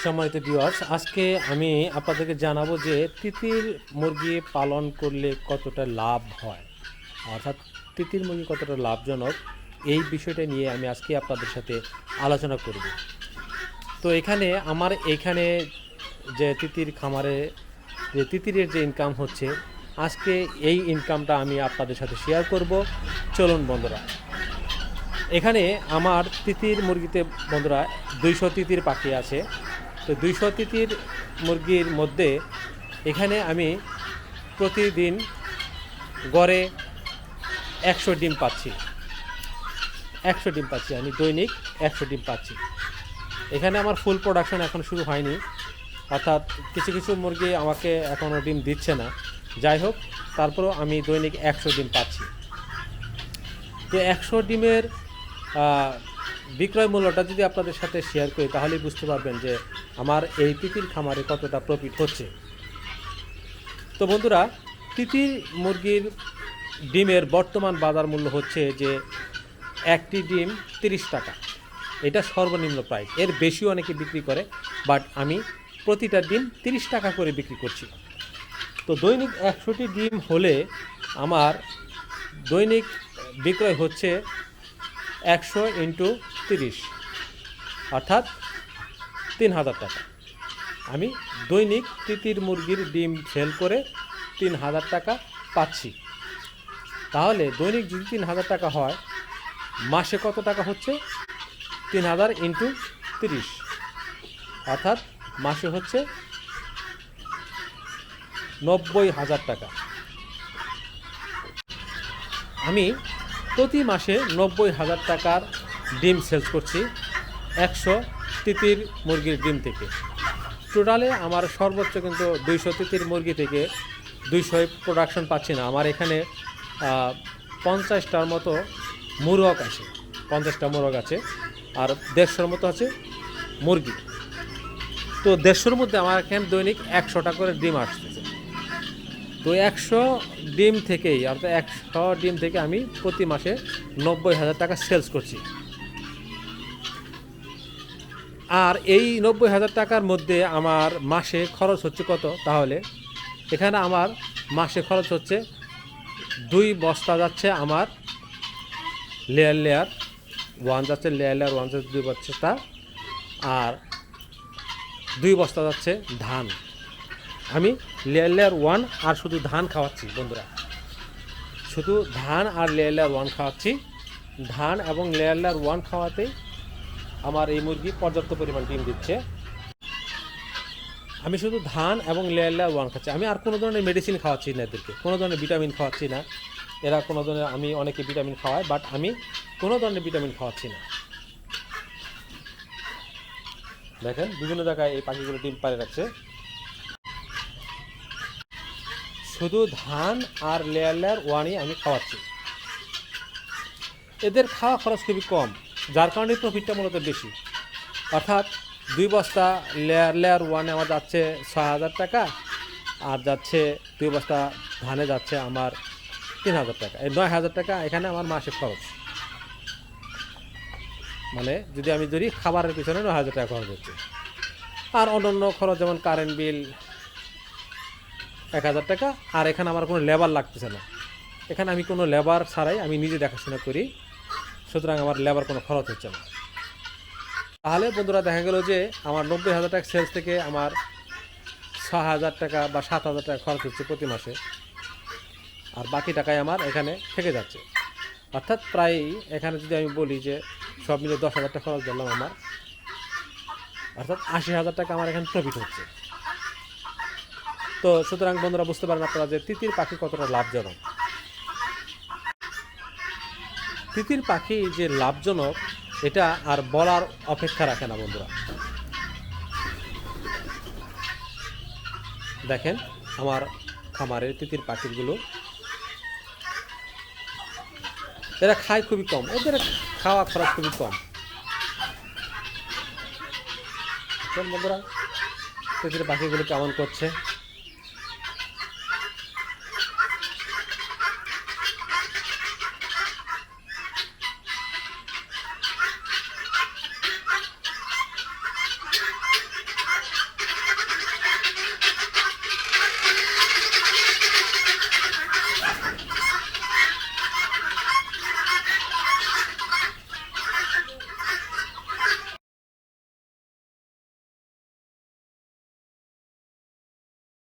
সম্মানিত ভিউয়ার্স, আজকে আমি আপনাদেরকে জানাবো যে তিতির মুরগি পালন করলে কতটা লাভ হয়, অর্থাৎ তিতির মুরগি কতটা লাভজনক, এই বিষয়টা নিয়ে আমি আজকে আপনাদের সাথে আলোচনা করব। তো এখানে যে তিতির খামারে যে তিতিরের যে ইনকাম হচ্ছে, আজকে এই ইনকামটা আমি আপনাদের সাথে শেয়ার করব। চলুন বন্ধুরা, এখানে আমার তিতির মুরগিতে বন্ধুরা 200 তিতির পাখি আছে। তো 200 তিতির মুরগির মধ্যে এখানে আমি প্রতিদিন গড়ে 100 ডিম পাচ্ছি। 100 ডিম পাচ্ছি, আমি দৈনিক 100 ডিম পাচ্ছি। এখানে আমার ফুল প্রোডাকশন এখন শুরু হয়নি, অর্থাৎ কিছু কিছু মুরগি আমাকে এখনও ডিম দিচ্ছে না। যাই হোক, তারপরেও আমি দৈনিক 100 ডিম পাচ্ছি। তো 100 ডিমের বিক্রয় মূল্যটা যদি আপনাদের সাথে শেয়ার করি, তাহলেই বুঝতে পারবেন যে আমার এই তিতির খামারে কতটা প্রফিট হচ্ছে। তো বন্ধুরা, তিতির মুরগির ডিমের বর্তমান বাজার মূল্য হচ্ছে যে একটি ডিম 30 টাকা, এটা সর্বনিম্ন প্রাইস। এর বেশিও অনেকে বিক্রি করে, বাট আমি প্রতিটা ডিম 30 টাকা করে বিক্রি করছি। তো দৈনিক 100টি ডিম হলে আমার দৈনিক বিক্রয় হচ্ছে 100 × 30, অর্থাৎ 3000 টাকা। আমি দৈনিক তিতির মুরগির ডিম সেল করে 3000 টাকা পাচ্ছি। তাহলে দৈনিক যদি 3000 টাকা হয়, মাসে কত টাকা হচ্ছে? 3000 × 30, অর্থাৎ মাসে হচ্ছে 90,000 টাকা। আমি প্রতি মাসে 90,000 টাকার ডিম সেলস করছি 100 তিতির মুরগির ডিম থেকে। টোটালে আমার সর্বোচ্চ কিন্তু 200 তিতির মুরগি থেকে 200 প্রোডাকশন পাচ্ছি না। আমার এখানে 50টার মতো মুরগ আছে, 50টা মুরগ আছে, আর 150-র মতো আছে মুরগি। তো 150-র মধ্যে আমার এখানে দৈনিক 100টা করে ডিম আসতেছে। তো 100 ডিম থেকেই, অর্থাৎ 100 ডিম থেকে আমি প্রতি মাসে 90,000 টাকা সেলস করছি। আর এই 90,000 টাকার মধ্যে আমার মাসে খরচ হচ্ছে কত? তাহলে এখানে আমার মাসে খরচ হচ্ছে 2 বস্তা যাচ্ছে আমার লেয়ার 1 যাচ্ছে, লেয়ার 1 যাচ্ছে 2 বস্তা, আর 2 বস্তা যাচ্ছে ধান। আমি লেয়ার 1 আর শুধু ধান খাওয়াচ্ছি বন্ধুরা, শুধু ধান আর লেয়ার 1 খাওয়াচ্ছি। ধান এবং লেয়ার 1 খাওয়াতেই আমার এই মুরগি পর্যাপ্ত পরিমাণ ডিম দিচ্ছে। আমি শুধু ধান এবং লেয়ার 1 খাচ্ছি। আমি আর কোনো ধরনের মেডিসিন খাওয়াচ্ছি না এদেরকে, কোনো ধরনের ভিটামিন খাওয়াচ্ছি না। এরা কোনো ধরনের, আমি অনেকে ভিটামিন খাওয়াই, বাট আমি কোনো ধরনের ভিটামিন খাওয়াচ্ছি না। দেখেন, বিভিন্ন জায়গায় এই পাখিগুলো ডিম পাড়ে রাখছে। শুধু ধান আর লেয়ার 1ই আমি খাওয়াচ্ছি। এদের খাওয়া খরচ খুবই কম, যার কারণে প্রফিটটা মূলত বেশি। অর্থাৎ 2 বস্তা লেয়ার 1-এ আমার যাচ্ছে 6,000 টাকা, আর যাচ্ছে 2 বস্তা ধানে যাচ্ছে আমার 3,000 টাকা। এই 9,000 টাকা এখানে আমার মাসে খরচ। মানে যদি আমি ধরি, খাবারের পিছনে 9,000 টাকা খরচ হচ্ছে। আর অন্যান্য খরচ যেমন কারেন্ট বিল 1,000 টাকা। আর এখানে আমার কোনো লেবার লাগতেছে না, এখানে আমি কোনো লেবার ছাড়াই আমি নিজে দেখাশোনা করি, সুতরাং আমার লেবার কোনো খরচ হচ্ছে না। তাহলে বন্ধুরা, দেখা গেল যে আমার 90,000 টাকা সেলস থেকে আমার 6,000 টাকা বা 7,000 টাকা খরচ হচ্ছে প্রতি মাসে, আর বাকি টাকায় আমার এখানে থেকে যাচ্ছে। অর্থাৎ প্রায় এখানে যদি আমি বলি যে সব মিলে 10,000 টাকা খরচ দিলাম আমার, অর্থাৎ 80,000 টাকা আমার এখানে প্রফিট হচ্ছে। তো সুতরাং বন্ধুরা, বুঝতে পারেন আপনারা যে তিতির পাখি কতটা লাভজনক। তিতির পাখি যে লাভজনক, এটা আর বলার অপেক্ষা রাখে না বন্ধুরা। দেখেন আমার খামারের তিতির পাখিগুলো, এরা খায় খুবই কম, এদের খাওয়া খরচ খুবই কম। বন্ধুরা, তিতির পাখিগুলো কেমন করছে